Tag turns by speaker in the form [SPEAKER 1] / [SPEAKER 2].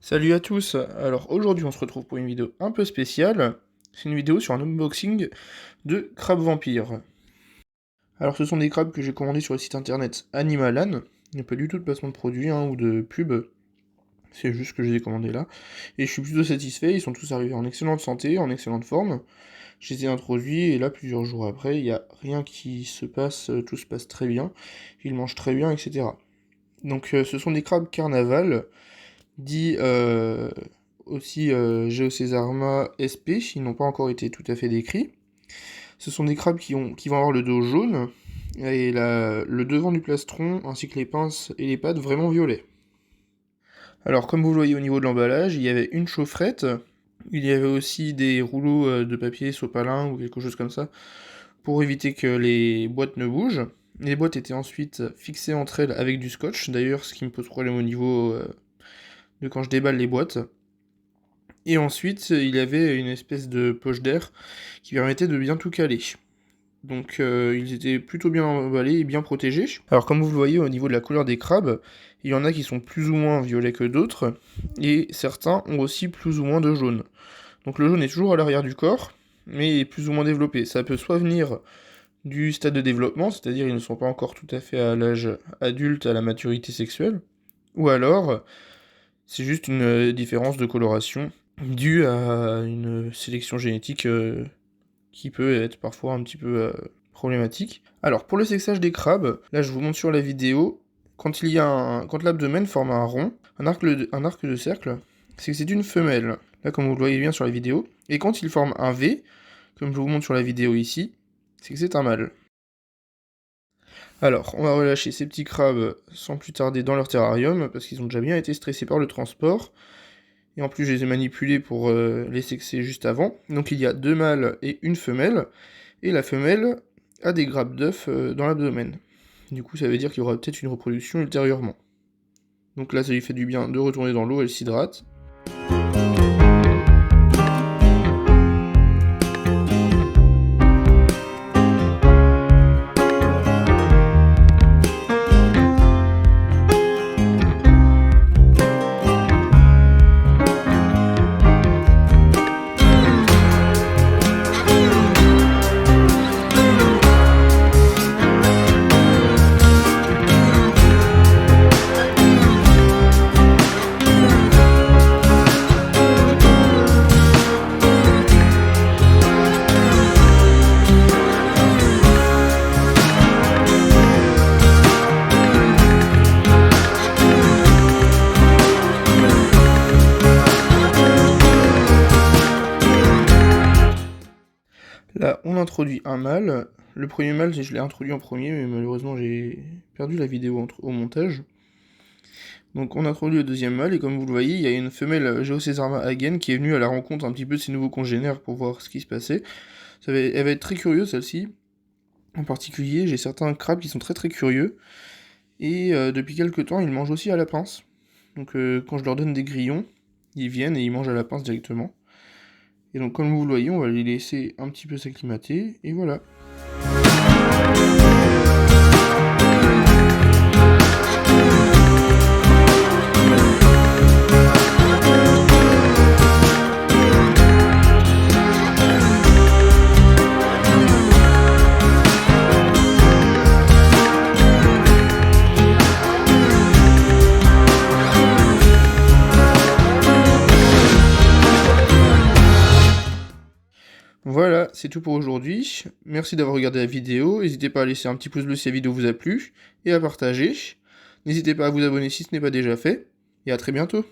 [SPEAKER 1] Salut à tous, alors aujourd'hui on se retrouve pour une vidéo un peu spéciale, c'est une vidéo sur un unboxing de crabes vampires. Alors ce sont des crabes que j'ai commandés sur le site internet Animalan, il n'y a pas du tout de placement de produit ou de pub, c'est juste que je les ai commandés là, et je suis plutôt satisfait, ils sont tous arrivés en excellente santé, en excellente forme, je les ai introduits et là plusieurs jours après, il n'y a rien qui se passe, tout se passe très bien, ils mangent très bien, etc. Donc ce sont des crabes carnaval, dit aussi Geocésarma sp, ils n'ont pas encore été tout à fait décrits. Ce sont des crabes qui vont avoir le dos jaune, et le devant du plastron, ainsi que les pinces et les pattes vraiment violets. Alors comme vous le voyez au niveau de l'emballage, il y avait une chaufferette, il y avait aussi des rouleaux de papier sopalin ou quelque chose comme ça, pour éviter que les boîtes ne bougent. Les boîtes étaient ensuite fixées entre elles avec du scotch, d'ailleurs ce qui me pose problème au niveau de quand je déballe les boîtes. Et ensuite, il y avait une espèce de poche d'air qui permettait de bien tout caler. Donc ils étaient plutôt bien emballés et bien protégés. Alors comme vous le voyez au niveau de la couleur des crabes, il y en a qui sont plus ou moins violets que d'autres, et certains ont aussi plus ou moins de jaune. Donc le jaune est toujours à l'arrière du corps, mais est plus ou moins développé. Ça peut soit venir du stade de développement, c'est-à-dire ils ne sont pas encore tout à fait à l'âge adulte, à la maturité sexuelle, ou alors c'est juste une différence de coloration due à une sélection génétique qui peut être parfois un petit peu problématique. Alors pour le sexage des crabes, là je vous montre sur la vidéo, quand l'abdomen forme un rond, un arc de cercle, c'est que c'est une femelle, là comme vous le voyez bien sur la vidéo, et quand il forme un V, comme je vous montre sur la vidéo ici, c'est que c'est un mâle. Alors, on va relâcher ces petits crabes sans plus tarder dans leur terrarium, parce qu'ils ont déjà bien été stressés par le transport. Et en plus, je les ai manipulés pour les sexer juste avant. Donc il y a deux mâles et une femelle. Et la femelle a des grappes d'œufs dans l'abdomen. Du coup, ça veut dire qu'il y aura peut-être une reproduction ultérieurement. Donc là, ça lui fait du bien de retourner dans l'eau, elle s'hydrate. Là, on introduit un mâle. Le premier mâle, je l'ai introduit en premier, mais malheureusement, j'ai perdu la vidéo au montage. Donc on introduit le deuxième mâle, et comme vous le voyez, il y a une femelle Geocésarma hagen qui est venue à la rencontre un petit peu de ses nouveaux congénères pour voir ce qui se passait. Elle va être très curieuse, celle-ci. En particulier, j'ai certains crabes qui sont très très curieux, et depuis quelques temps, ils mangent aussi à la pince. Donc quand je leur donne des grillons, ils viennent et ils mangent à la pince directement. Et donc comme vous le voyez, on va les laisser un petit peu s'acclimater, et voilà. Voilà, c'est tout pour aujourd'hui. Merci d'avoir regardé la vidéo. N'hésitez pas à laisser un petit pouce bleu si la vidéo vous a plu et à partager. N'hésitez pas à vous abonner si ce n'est pas déjà fait. Et à très bientôt.